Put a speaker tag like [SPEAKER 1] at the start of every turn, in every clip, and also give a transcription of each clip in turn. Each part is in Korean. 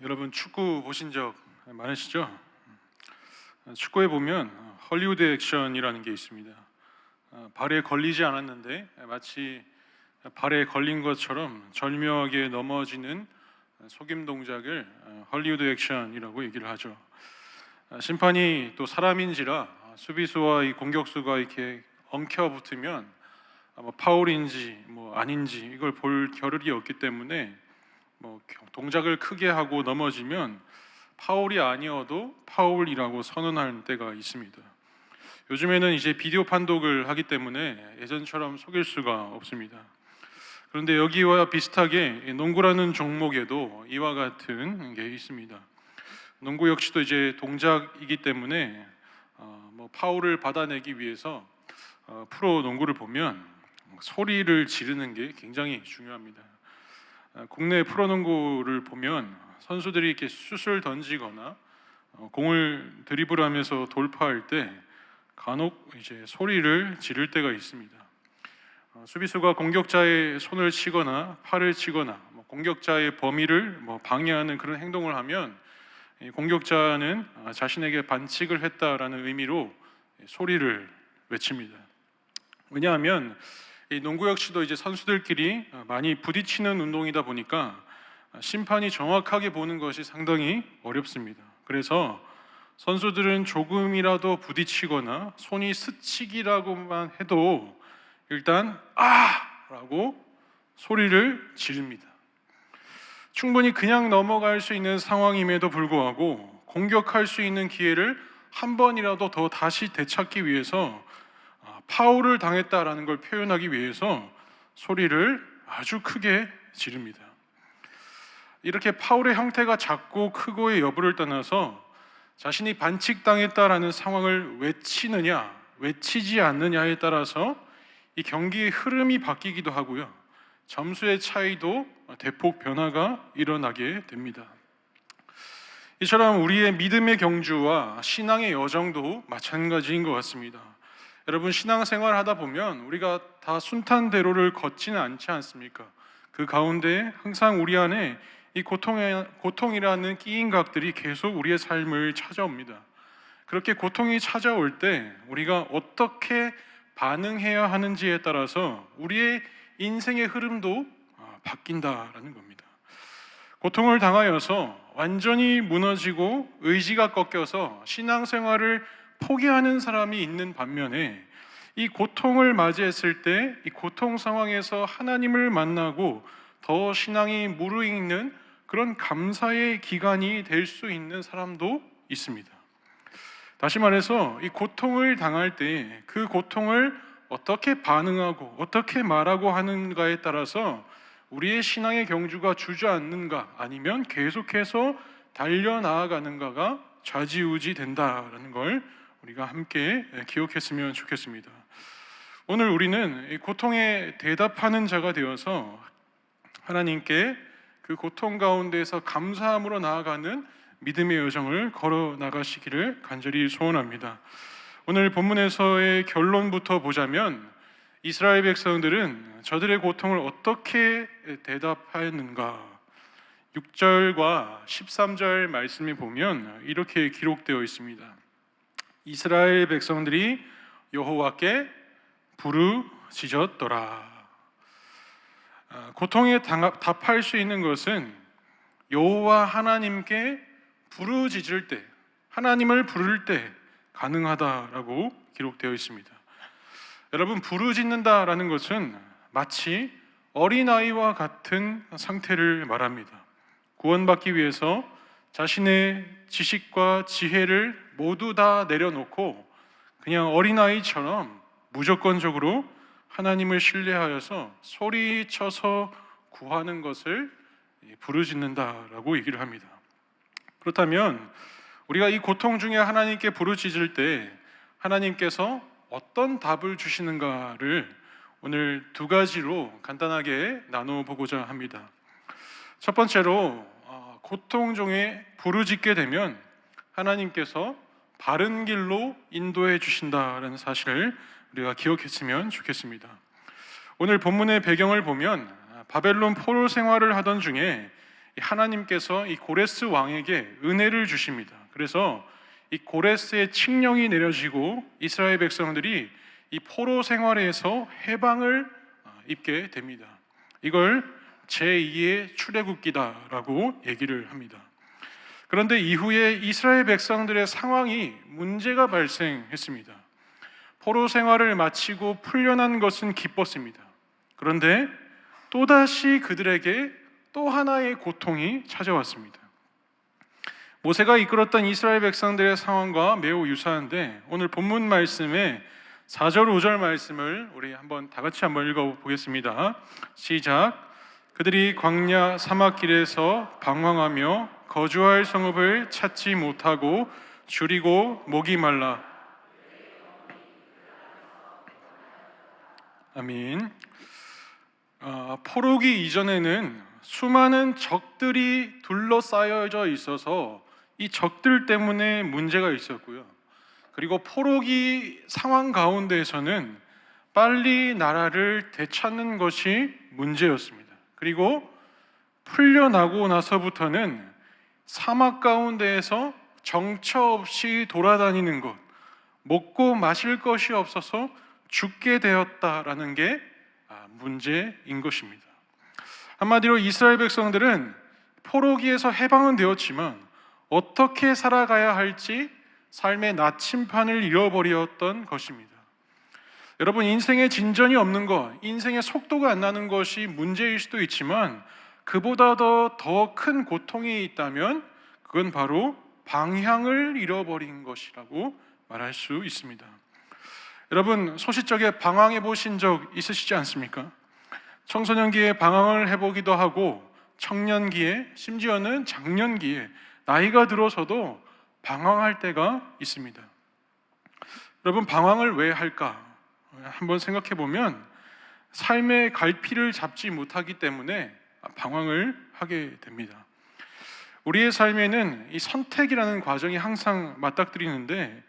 [SPEAKER 1] 여러분 축구 보신 적 많으시죠? 축구에 보면 헐리우드 액션이라는 게 있습니다. 발에 걸리지 않았는데 마치 발에 걸린 것처럼 절묘하게 넘어지는 속임 동작을 헐리우드 액션이라고 얘기를 하죠. 심판이 또 사람인지라 수비수와 이 공격수가 이렇게 엉켜 붙으면 파울인지 아닌지 이걸 볼 겨를이 없기 때문에 동작을 크게 하고 넘어지면 파울이 아니어도 파울이라고 선언할 때가 있습니다. 요즘에는 이제 비디오 판독을 하기 때문에 예전처럼 속일 수가 없습니다. 그런데 여기와 비슷하게 농구라는 종목에도 이와 같은 게 있습니다. 농구 역시도 이제 동작이기 때문에 파울을 받아내기 위해서 프로 농구를 보면 소리를 지르는 게 굉장히 중요합니다. 국내 프로농구를 보면 선수들이 이렇게 슛을 던지거나 공을 드리블하면서 돌파할 때 간혹 이제 소리를 지를 때가 있습니다. 수비수가 공격자의 손을 치거나 팔을 치거나 공격자의 범위를 방해하는 그런 행동을 하면 공격자는 자신에게 반칙을 했다라는 의미로 소리를 외칩니다. 왜냐하면 이 농구 역시도 이제 선수들끼리 많이 부딪히는 운동이다 보니까 심판이 정확하게 보는 것이 상당히 어렵습니다. 그래서 선수들은 조금이라도 부딪히거나 손이 스치기라고만 해도 일단 라고 소리를 지릅니다. 충분히 그냥 넘어갈 수 있는 상황임에도 불구하고 공격할 수 있는 기회를 한 번이라도 더 다시 되찾기 위해서 파울을 당했다라는 걸 표현하기 위해서 소리를 아주 크게 지릅니다. 이렇게 파울의 형태가 작고 크고의 여부를 떠나서 자신이 반칙당했다라는 상황을 외치느냐 외치지 않느냐에 따라서 이 경기의 흐름이 바뀌기도 하고요, 점수의 차이도 대폭 변화가 일어나게 됩니다. 이처럼 우리의 믿음의 경주와 신앙의 여정도 마찬가지인 것 같습니다. 여러분, 신앙생활 하다 보면 우리가 다 순탄대로를 걷지는 않지 않습니까? 그 가운데 항상 우리 안에 이 고통이라는 끼인각들이 계속 우리의 삶을 찾아옵니다. 그렇게 고통이 찾아올 때 우리가 어떻게 반응해야 하는지에 따라서 우리의 인생의 흐름도 바뀐다라는 겁니다. 고통을 당하여서 완전히 무너지고 의지가 꺾여서 신앙생활을 포기하는 사람이 있는 반면에 이 고통을 맞이했을 때 이 고통 상황에서 하나님을 만나고 더 신앙이 무르익는 그런 감사의 기간이 될 수 있는 사람도 있습니다. 다시 말해서 이 고통을 당할 때 그 고통을 어떻게 반응하고 어떻게 말하고 하는가에 따라서 우리의 신앙의 경주가 주저앉는가 아니면 계속해서 달려나아가는가가 좌지우지 된다라는 걸 우리가 함께 기억했으면 좋겠습니다. 오늘 우리는 이 고통에 대답하는 자가 되어서 하나님께 그 고통 가운데에서 감사함으로 나아가는 믿음의 여정을 걸어 나가시기를 간절히 소원합니다. 오늘 본문에서의 결론부터 보자면 이스라엘 백성들은 저들의 고통을 어떻게 대답하였는가? 6절과 13절 말씀에 보면 이렇게 기록되어 있습니다. 이스라엘 백성들이 여호와께 부르짖었더라. 고통에 답할 수 있는 것은 여호와 하나님께 부르짖을 때, 하나님을 부를 때 가능하다라고 기록되어 있습니다. 여러분, 부르짖는다라는 것은 마치 어린아이와 같은 상태를 말합니다. 구원받기 위해서 자신의 지식과 지혜를 모두 다 내려놓고 그냥 어린아이처럼 무조건적으로 하나님을 신뢰하여서 소리쳐서 구하는 것을 부르짖는다라고 얘기를 합니다. 그렇다면 우리가 이 고통 중에 하나님께 부르짖을 때 하나님께서 어떤 답을 주시는가를 오늘 두 가지로 간단하게 나눠보고자 합니다. 첫 번째로 고통 중에 부르짖게 되면 하나님께서 바른 길로 인도해 주신다는 사실을 우리가 기억했으면 좋겠습니다. 오늘 본문의 배경을 보면 바벨론 포로 생활을 하던 중에 하나님께서 이 고레스 왕에게 은혜를 주십니다. 그래서 이 고레스의 칙령이 내려지고 이스라엘 백성들이 이 포로 생활에서 해방을 입게 됩니다. 이걸 제2의 출애굽기다라고 얘기를 합니다. 그런데 이후에 이스라엘 백성들의 상황이 문제가 발생했습니다. 포로 생활을 마치고 풀려난 것은 기뻤습니다. 그런데 또다시 그들에게 또 하나의 고통이 찾아왔습니다. 모세가 이끌었던 이스라엘 백성들의 상황과 매우 유사한데 오늘 본문 말씀의 4절 5절 말씀을 우리 다 같이 한번 읽어보겠습니다. 시작. 그들이 광야 사막길에서 방황하며 거주할 성읍을 찾지 못하고 줄이고 목이 말라. 아멘. 포로기 이전에는 수많은 적들이 둘러싸여져 있어서 이 적들 때문에 문제가 있었고요. 그리고 포로기 상황 가운데에서는 빨리 나라를 되찾는 것이 문제였습니다. 그리고 풀려나고 나서부터는 사막 가운데에서 정처 없이 돌아다니는 것, 먹고 마실 것이 없어서 죽게 되었다라는 게 문제인 것입니다. 한마디로 이스라엘 백성들은 포로기에서 해방은 되었지만 어떻게 살아가야 할지 삶의 나침판을 잃어버렸던 것입니다. 여러분, 인생에 진전이 없는 것, 인생의 속도가 안 나는 것이 문제일 수도 있지만 그보다 더 큰 고통이 있다면 그건 바로 방향을 잃어버린 것이라고 말할 수 있습니다. 여러분, 소시적에 방황해 보신 적 있으시지 않습니까? 청소년기에 방황을 해보기도 하고 청년기에, 심지어는 장년기에 나이가 들어서도 방황할 때가 있습니다. 여러분, 방황을 왜 할까? 한번 생각해 보면 삶의 갈피를 잡지 못하기 때문에 방황을 하게 됩니다. 우리의 삶에는 이 선택이라는 과정이 항상 맞닥뜨리는데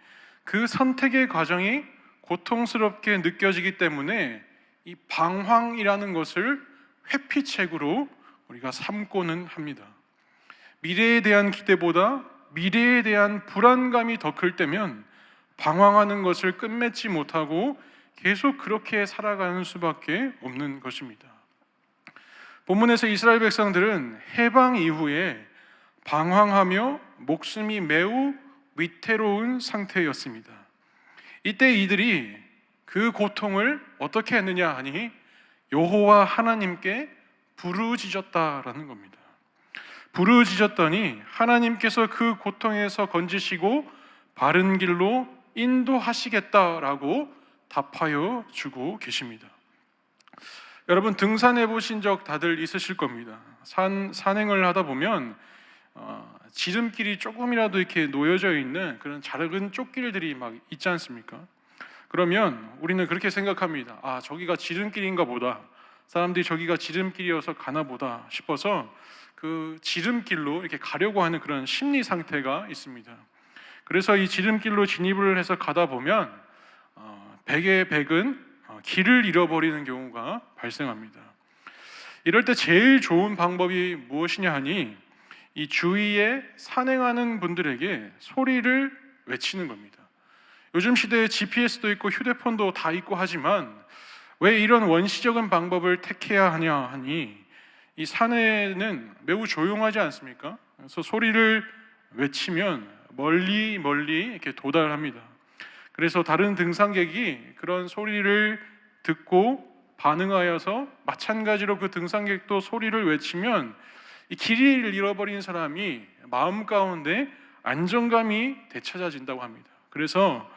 [SPEAKER 1] 그 선택의 과정이 고통스럽게 느껴지기 때문에 이 방황이라는 것을 회피책으로 우리가 삼고는 합니다. 미래에 대한 기대보다 미래에 대한 불안감이 더 클 때면 방황하는 것을 끝맺지 못하고 계속 그렇게 살아가는 수밖에 없는 것입니다. 본문에서 이스라엘 백성들은 해방 이후에 방황하며 목숨이 매우 위태로운 상태였습니다. 이때 이들이 그 고통을 어떻게 했느냐 하니 여호와 하나님께 부르짖었다라는 겁니다. 부르짖었더니 하나님께서 그 고통에서 건지시고 바른 길로 인도하시겠다라고 답하여 주고 계십니다. 여러분, 등산해 보신 적 다들 있으실 겁니다. 산행을 하다 보면 지름길이 조금이라도 이렇게 놓여져 있는 그런 작은 쪽 길들이 막 있지 않습니까? 그러면 우리는 그렇게 생각합니다. 저기가 지름길인가 보다. 사람들이 저기가 지름길이어서 가나 보다 싶어서 그 지름길로 이렇게 가려고 하는 그런 심리 상태가 있습니다. 그래서 이 지름길로 진입을 해서 가다 보면 백의 백은 길을 잃어버리는 경우가 발생합니다. 이럴 때 제일 좋은 방법이 무엇이냐 하니 이 주위에 산행하는 분들에게 소리를 외치는 겁니다. 요즘 시대에 GPS도 있고 휴대폰도 다 있고 하지만 왜 이런 원시적인 방법을 택해야 하냐 하니 이 산에는 매우 조용하지 않습니까? 그래서 소리를 외치면 멀리 이렇게 도달합니다. 그래서 다른 등산객이 그런 소리를 듣고 반응하여서 마찬가지로 그 등산객도 소리를 외치면 이 길을 잃어버린 사람이 마음 가운데 안정감이 되찾아진다고 합니다. 그래서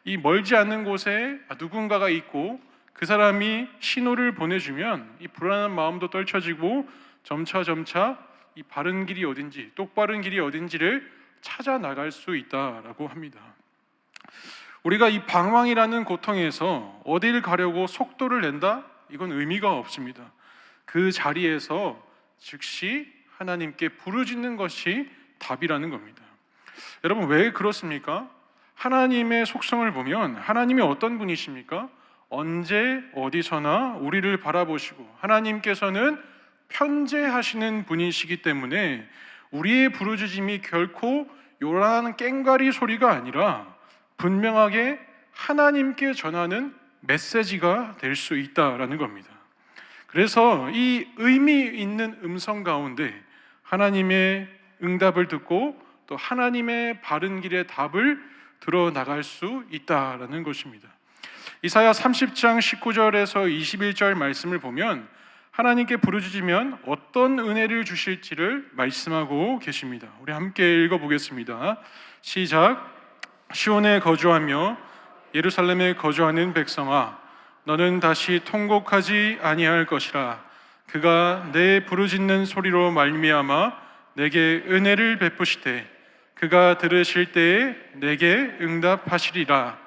[SPEAKER 1] 이 멀지 않는 곳에 누군가가 있고 그 사람이 신호를 보내주면 이 불안한 마음도 떨쳐지고 점차 이 바른 길이 어딘지, 똑바른 길이 어딘지를 찾아 나갈 수 있다라고 합니다. 우리가 이 방황이라는 고통에서 어딜 가려고 속도를 낸다? 이건 의미가 없습니다. 그 자리에서 즉시 하나님께 부르짖는 것이 답이라는 겁니다. 여러분, 왜 그렇습니까? 하나님의 속성을 보면 하나님이 어떤 분이십니까? 언제 어디서나 우리를 바라보시고 하나님께서는 편재하시는 분이시기 때문에 우리의 부르짖음이 결코 요란한 꽹과리 소리가 아니라 분명하게 하나님께 전하는 메시지가 될 수 있다라는 겁니다. 그래서 이 의미 있는 음성 가운데 하나님의 응답을 듣고 또 하나님의 바른 길의 답을 들어 나갈 수 있다라는 것입니다. 이사야 30장 19절에서 21절 말씀을 보면 하나님께 부르짖으면 어떤 은혜를 주실지를 말씀하고 계십니다. 우리 함께 읽어보겠습니다. 시작. 시온에 거주하며 예루살렘에 거주하는 백성아, 너는 다시 통곡하지 아니할 것이라. 그가 내 부르짖는 소리로 말미암아 내게 은혜를 베푸시되 그가 들으실 때에 내게 응답하시리라.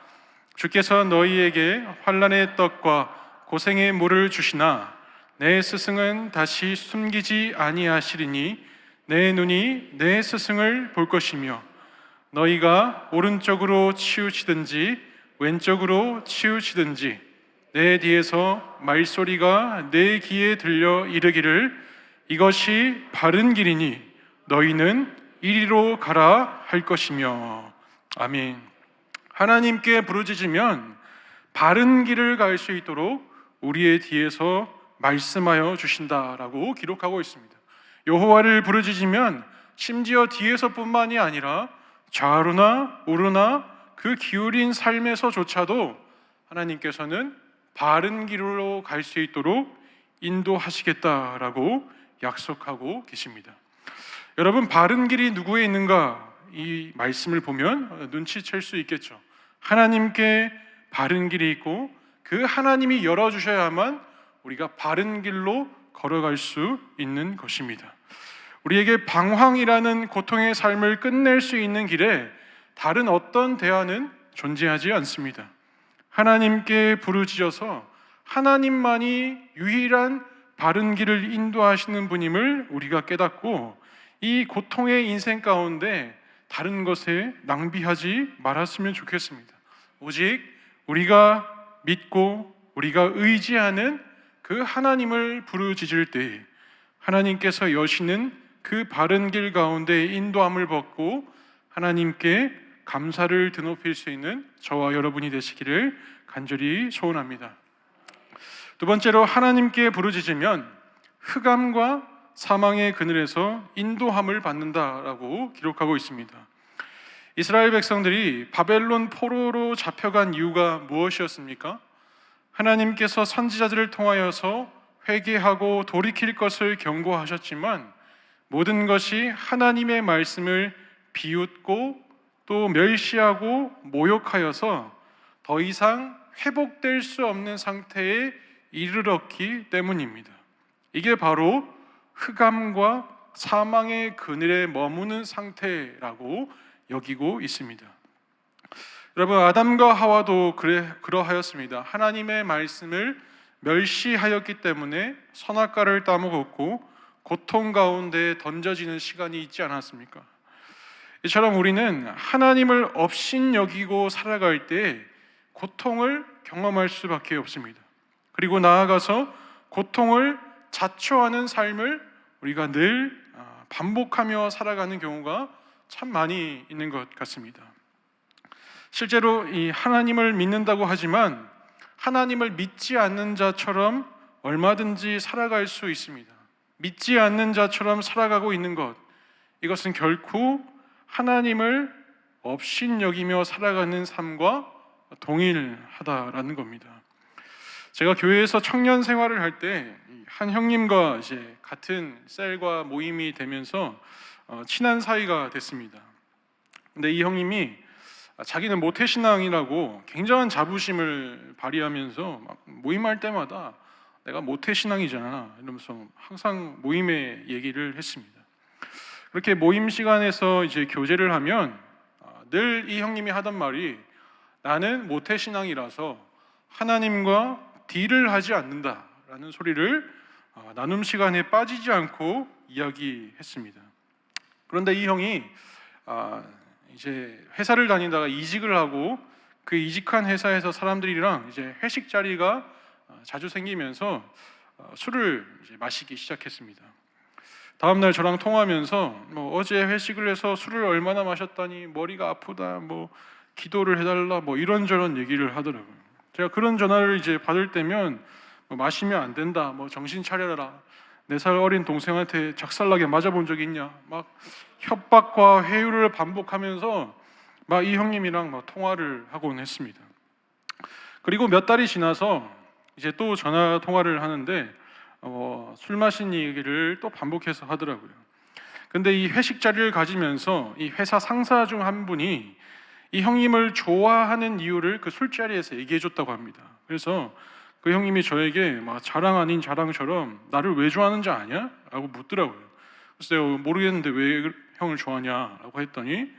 [SPEAKER 1] 주께서 너희에게 환난의 떡과 고생의 물을 주시나 내 스승은 다시 숨기지 아니하시리니 내 눈이 내 스승을 볼 것이며 너희가 오른쪽으로 치우치든지 왼쪽으로 치우치든지 내 뒤에서 말소리가 내 귀에 들려 이르기를 이것이 바른 길이니 너희는 이리로 가라 할 것이며. 아멘. 하나님께 부르짖으면 바른 길을 갈 수 있도록 우리의 뒤에서 말씀하여 주신다라고 기록하고 있습니다. 여호와를 부르짖으면 심지어 뒤에서뿐만이 아니라 좌우나 우르나 그 기울인 삶에서조차도 하나님께서는 바른 길로 갈 수 있도록 인도하시겠다라고 약속하고 계십니다. 여러분, 바른 길이 누구에 있는가? 이 말씀을 보면 눈치챌 수 있겠죠. 하나님께 바른 길이 있고 그 하나님이 열어주셔야만 우리가 바른 길로 걸어갈 수 있는 것입니다. 우리에게 방황이라는 고통의 삶을 끝낼 수 있는 길에 다른 어떤 대안은 존재하지 않습니다. 하나님께 부르짖어서 하나님만이 유일한 바른 길을 인도하시는 분임을 우리가 깨닫고 이 고통의 인생 가운데 다른 것에 낭비하지 말았으면 좋겠습니다. 오직 우리가 믿고 우리가 의지하는 그 하나님을 부르짖을 때 하나님께서 여시는 그 바른 길 가운데 인도함을 받고 하나님께 감사를 드높일 수 있는 저와 여러분이 되시기를 간절히 소원합니다. 두 번째로, 하나님께 부르짖으면 흑암과 사망의 그늘에서 인도함을 받는다라고 기록하고 있습니다. 이스라엘 백성들이 바벨론 포로로 잡혀간 이유가 무엇이었습니까? 하나님께서 선지자들을 통하여서 회개하고 돌이킬 것을 경고하셨지만 모든 것이 하나님의 말씀을 비웃고 또 멸시하고 모욕하여서 더 이상 회복될 수 없는 상태에 이르렀기 때문입니다. 이게 바로 흑암과 사망의 그늘에 머무는 상태라고 여기고 있습니다. 여러분, 아담과 하와도 그러하였습니다. 하나님의 말씀을 멸시하였기 때문에 선악과를 따먹었고 고통 가운데 던져지는 시간이 있지 않았습니까? 이처럼 우리는 하나님을 업신여기고 살아갈 때 고통을 경험할 수밖에 없습니다. 그리고 나아가서 고통을 자초하는 삶을 우리가 늘 반복하며 살아가는 경우가 참 많이 있는 것 같습니다. 실제로 이 하나님을 믿는다고 하지만 하나님을 믿지 않는 자처럼 얼마든지 살아갈 수 있습니다. 믿지 않는 자처럼 살아가고 있는 것, 이것은 결코 하나님을 업신여기며 살아가는 삶과 동일하다라는 겁니다. 제가 교회에서 청년 생활을 할 때 한 형님과 이제 같은 셀과 모임이 되면서 친한 사이가 됐습니다. 근데 이 형님이 자기는 모태신앙이라고 굉장한 자부심을 발휘하면서 막 모임할 때마다 내가 모태신앙이잖아 이러면서 항상 모임의 얘기를 했습니다. 그렇게 모임 시간에서 이제 교제를 하면 늘 이 형님이 하던 말이 나는 모태신앙이라서 하나님과 딜을 하지 않는다라는 소리를 나눔 시간에 빠지지 않고 이야기했습니다. 그런데 이 형이 이제 회사를 다니다가 이직을 하고 그 이직한 회사에서 사람들이랑 이제 회식 자리가 자주 생기면서 술을 이제 마시기 시작했습니다. 다음 날 저랑 통화하면서 어제 회식을 해서 술을 얼마나 마셨다니 머리가 아프다, 기도를 해달라, 이런저런 얘기를 하더라고요. 제가 그런 전화를 이제 받을 때면 마시면 안 된다, 정신 차려라, 4살 어린 동생한테 작살나게 맞아본 적 있냐, 막 협박과 회유를 반복하면서 이 형님이랑 통화를 하곤 했습니다. 그리고 몇 달이 지나서 이제 또 전화 통화를 하는데 술 마신 얘기를 또 반복해서 하더라고요. 근데 이 회식 자리를 가지면서 이 회사 상사 중 한 분이 이 형님을 좋아하는 이유를 그 술자리에서 얘기해 줬다고 합니다. 그래서 그 형님이 저에게 자랑 아닌 자랑처럼 나를 왜 좋아하는지 아냐? 라고 묻더라고요. 그래서 내가 모르겠는데 왜 형을 좋아하냐라고 했더니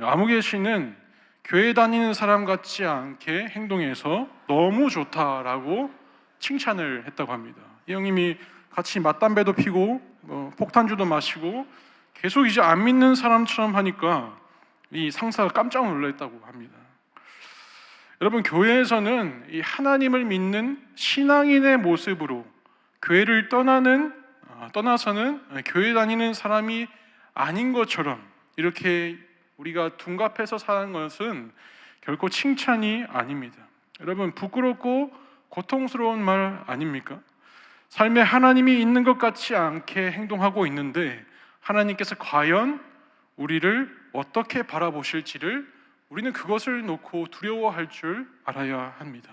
[SPEAKER 1] 아무개 씨는 교회 다니는 사람 같지 않게 행동해서 너무 좋다라고 칭찬을 했다고 합니다. 이 형님이 같이 맞담배도 피고 폭탄주도 마시고 계속 이제 안 믿는 사람처럼 하니까 이 상사가 깜짝 놀랐다고 합니다. 여러분, 교회에서는 이 하나님을 믿는 신앙인의 모습으로 교회를 떠나서는 교회 다니는 사람이 아닌 것처럼 이렇게 우리가 둔갑해서 사는 것은 결코 칭찬이 아닙니다. 여러분, 부끄럽고 고통스러운 말 아닙니까? 삶에 하나님이 있는 것 같지 않게 행동하고 있는데 하나님께서 과연 우리를 어떻게 바라보실지를 우리는 그것을 놓고 두려워할 줄 알아야 합니다.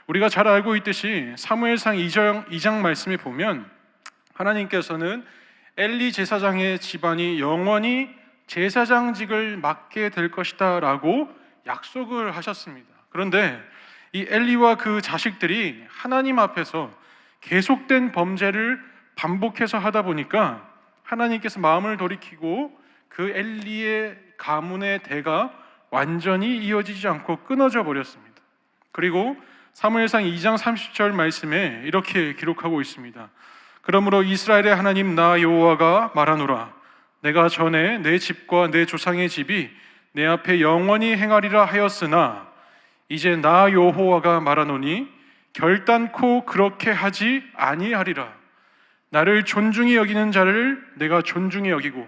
[SPEAKER 1] 우리가 잘 알고 있듯이 사무엘상 2장 말씀에 보면 하나님께서는 엘리 제사장의 집안이 영원히 제사장직을 맡게 될 것이다 라고 약속을 하셨습니다. 그런데 이 엘리와 그 자식들이 하나님 앞에서 계속된 범죄를 반복해서 하다 보니까 하나님께서 마음을 돌이키고 그 엘리의 가문의 대가 완전히 이어지지 않고 끊어져 버렸습니다. 그리고 사무엘상 2장 30절 말씀에 이렇게 기록하고 있습니다. 그러므로 이스라엘의 하나님 나 여호와가 말하노라, 내가 전에 내 집과 내 조상의 집이 내 앞에 영원히 행하리라 하였으나 이제 나 여호와가 말하노니 결단코 그렇게 하지 아니하리라. 나를 존중히 여기는 자를 내가 존중히 여기고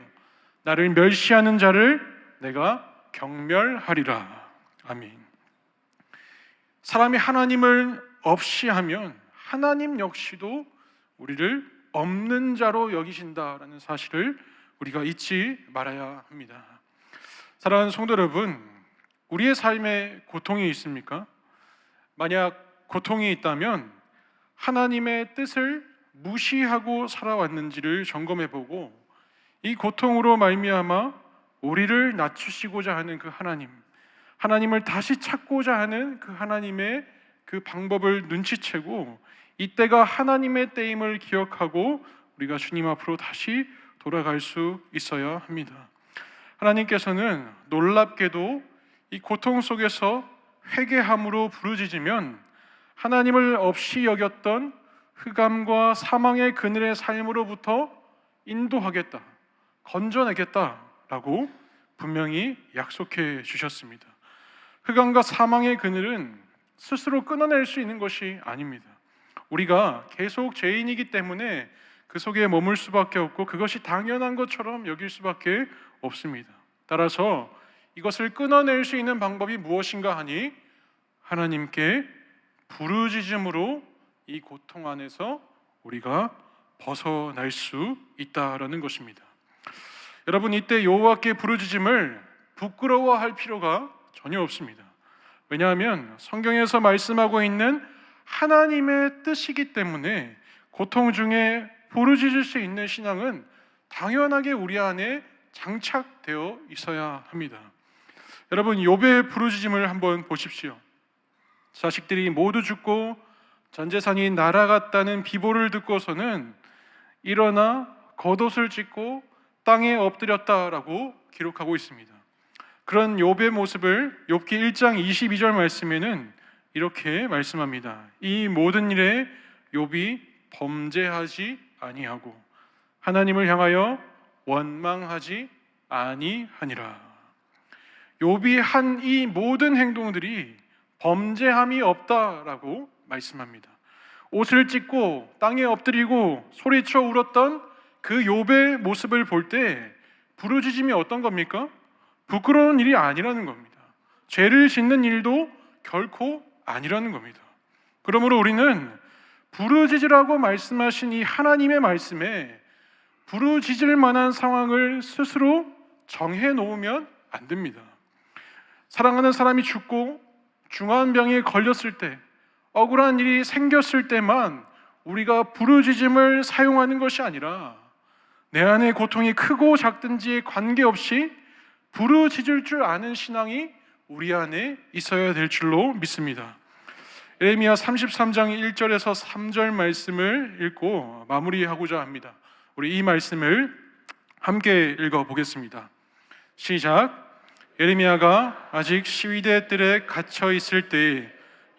[SPEAKER 1] 나를 멸시하는 자를 내가 경멸하리라. 아멘. 사람이 하나님을 없이 하면 하나님 역시도 우리를 없는 자로 여기신다라는 사실을 우리가 잊지 말아야 합니다. 사랑하는 성도 여러분, 우리의 삶에 고통이 있습니까? 만약 고통이 있다면 하나님의 뜻을 무시하고 살아왔는지를 점검해보고 이 고통으로 말미암아 우리를 낮추시고자 하는 그 하나님을 다시 찾고자 하는 그 하나님의 그 방법을 눈치채고 이때가 하나님의 때임을 기억하고 우리가 주님 앞으로 다시 돌아갈 수 있어야 합니다. 하나님께서는 놀랍게도 이 고통 속에서 회개함으로 부르짖으면 하나님을 없이 여겼던 흑암과 사망의 그늘의 삶으로부터 인도하겠다, 건져내겠다라고 분명히 약속해 주셨습니다. 흑암과 사망의 그늘은 스스로 끊어낼 수 있는 것이 아닙니다. 우리가 계속 죄인이기 때문에 그 속에 머물 수밖에 없고 그것이 당연한 것처럼 여길 수밖에 없습니다. 따라서 이것을 끊어낼 수 있는 방법이 무엇인가 하니 하나님께 부르짖음으로 이 고통 안에서 우리가 벗어날 수 있다라는 것입니다. 여러분, 이때 여호와께 부르짖음을 부끄러워할 필요가 전혀 없습니다. 왜냐하면 성경에서 말씀하고 있는 하나님의 뜻이기 때문에 고통 중에 부르짖을 수 있는 신앙은 당연하게 우리 안에 장착되어 있어야 합니다. 여러분, 욥의 부르짖음을 한번 보십시오. 자식들이 모두 죽고 전 재산이 날아갔다는 비보를 듣고서는 일어나 겉옷을 찢고 땅에 엎드렸다라고 기록하고 있습니다. 그런 욥의 모습을 욥기 1장 22절 말씀에는 이렇게 말씀합니다. 이 모든 일에 욥이 범죄하지 아니하고 하나님을 향하여 원망하지 아니하니라. 욥이 한 이 모든 행동들이 범죄함이 없다라고 말씀합니다. 옷을 찢고 땅에 엎드리고 소리쳐 울었던 그 욥의 모습을 볼 때 부르짖음이 어떤 겁니까? 부끄러운 일이 아니라는 겁니다. 죄를 짓는 일도 결코 아니라는 겁니다. 그러므로 우리는 부르짖으라고 말씀하신 이 하나님의 말씀에 부르짖을 만한 상황을 스스로 정해 놓으면 안 됩니다. 사랑하는 사람이 죽고 중한 병에 걸렸을 때, 억울한 일이 생겼을 때만 우리가 부르짖음을 사용하는 것이 아니라 내 안의 고통이 크고 작든지에 관계없이 부르짖을 줄 아는 신앙이 우리 안에 있어야 될 줄로 믿습니다. 예레미야 33장 1절에서 3절 말씀을 읽고 마무리하고자 합니다. 우리 이 말씀을 함께 읽어보겠습니다. 시작. 예레미야가 아직 시위대 뜰에 갇혀 있을 때에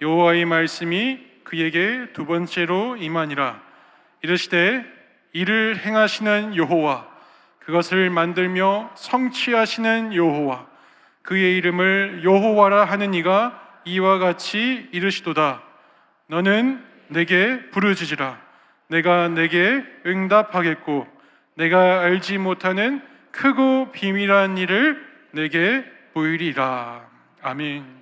[SPEAKER 1] 여호와의 말씀이 그에게 두 번째로 임하니라. 이르시되 이를 행하시는 여호와, 그것을 만들며 성취하시는 여호와, 그의 이름을 여호와라 하는 이가 이와 같이 이르시도다. 너는 내게 부르짖으라. 내가 내게 응답하겠고 내가 알지 못하는 크고 비밀한 일을 내게 보이리라. 아멘.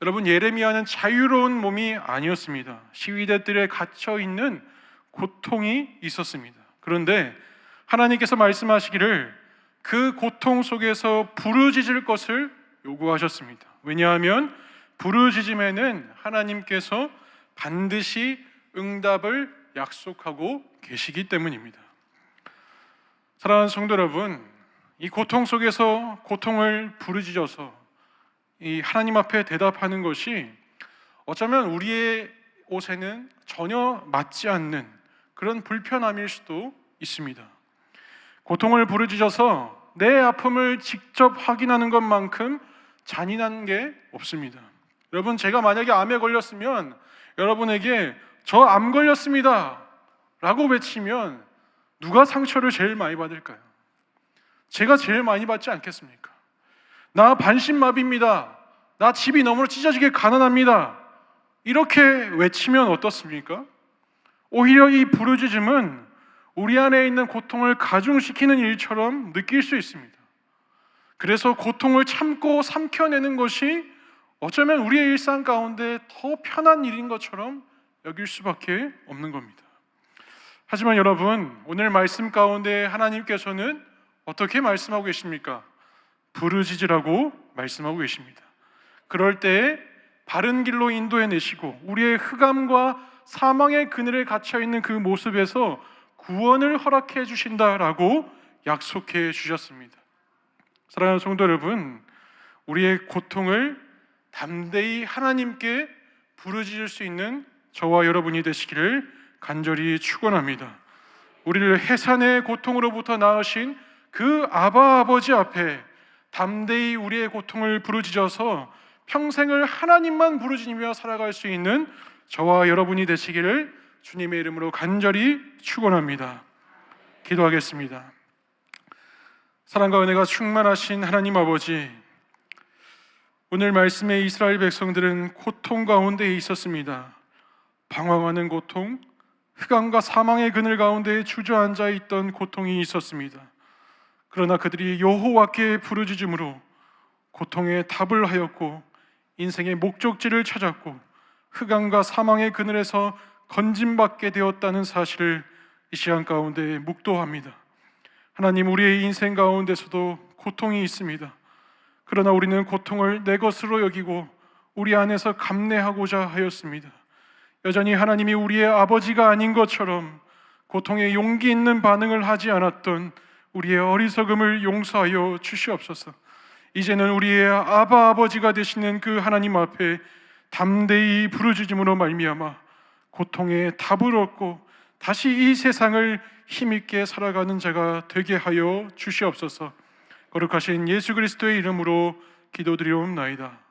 [SPEAKER 1] 여러분, 예레미야는 자유로운 몸이 아니었습니다. 시위대 뜰에 갇혀 있는 고통이 있었습니다. 그런데 하나님께서 말씀하시기를 그 고통 속에서 부르짖을 것을 요구하셨습니다. 왜냐하면 부르짖음에는 하나님께서 반드시 응답을 약속하고 계시기 때문입니다. 사랑하는 성도 여러분, 이 고통 속에서 고통을 부르짖어서 이 하나님 앞에 대답하는 것이 어쩌면 우리의 옷에는 전혀 맞지 않는 그런 불편함일 수도 있습니다. 고통을 부르짖어서 내 아픔을 직접 확인하는 것만큼 잔인한 게 없습니다. 여러분, 제가 만약에 암에 걸렸으면 여러분에게 저 암 걸렸습니다 라고 외치면 누가 상처를 제일 많이 받을까요? 제가 제일 많이 받지 않겠습니까? 나 반신마비입니다. 나 집이 너무나 찢어지게 가난합니다. 이렇게 외치면 어떻습니까? 오히려 이 부르짖음은 우리 안에 있는 고통을 가중시키는 일처럼 느낄 수 있습니다. 그래서 고통을 참고 삼켜내는 것이 어쩌면 우리의 일상 가운데 더 편한 일인 것처럼 여길 수밖에 없는 겁니다. 하지만 여러분, 오늘 말씀 가운데 하나님께서는 어떻게 말씀하고 계십니까? 부르짖으라고 말씀하고 계십니다. 그럴 때 바른 길로 인도해내시고 우리의 흑암과 사망의 그늘에 갇혀있는 그 모습에서 구원을 허락해 주신다라고 약속해 주셨습니다. 사랑하는 성도 여러분, 우리의 고통을 담대히 하나님께 부르짖을 수 있는 저와 여러분이 되시기를 간절히 축원합니다. 우리를 해산의 고통으로부터 나으신 그 아바 아버지 앞에 담대히 우리의 고통을 부르짖어서 평생을 하나님만 부르짖으며 살아갈 수 있는 저와 여러분이 되시기를 주님의 이름으로 간절히 축원합니다. 기도하겠습니다. 사랑과 은혜가 충만하신 하나님 아버지, 오늘 말씀에 이스라엘 백성들은 고통 가운데 있었습니다. 방황하는 고통, 흑암과 사망의 그늘 가운데 주저앉아 있던 고통이 있었습니다. 그러나 그들이 여호와께 부르짖음으로 고통에 답을 하였고 인생의 목적지를 찾았고 흑암과 사망의 그늘에서 건짐받게 되었다는 사실을 이 시간 가운데 묵도합니다. 하나님, 우리의 인생 가운데서도 고통이 있습니다. 그러나 우리는 고통을 내 것으로 여기고 우리 안에서 감내하고자 하였습니다. 여전히 하나님이 우리의 아버지가 아닌 것처럼 고통에 용기 있는 반응을 하지 않았던 우리의 어리석음을 용서하여 주시옵소서. 이제는 우리의 아바 아버지가 되시는 그 하나님 앞에 담대히 부르짖음으로 말미암아 고통에 답을 얻고 다시 이 세상을 힘있게 살아가는 자가 되게 하여 주시옵소서. 거룩하신 예수 그리스도의 이름으로 기도드리옵나이다.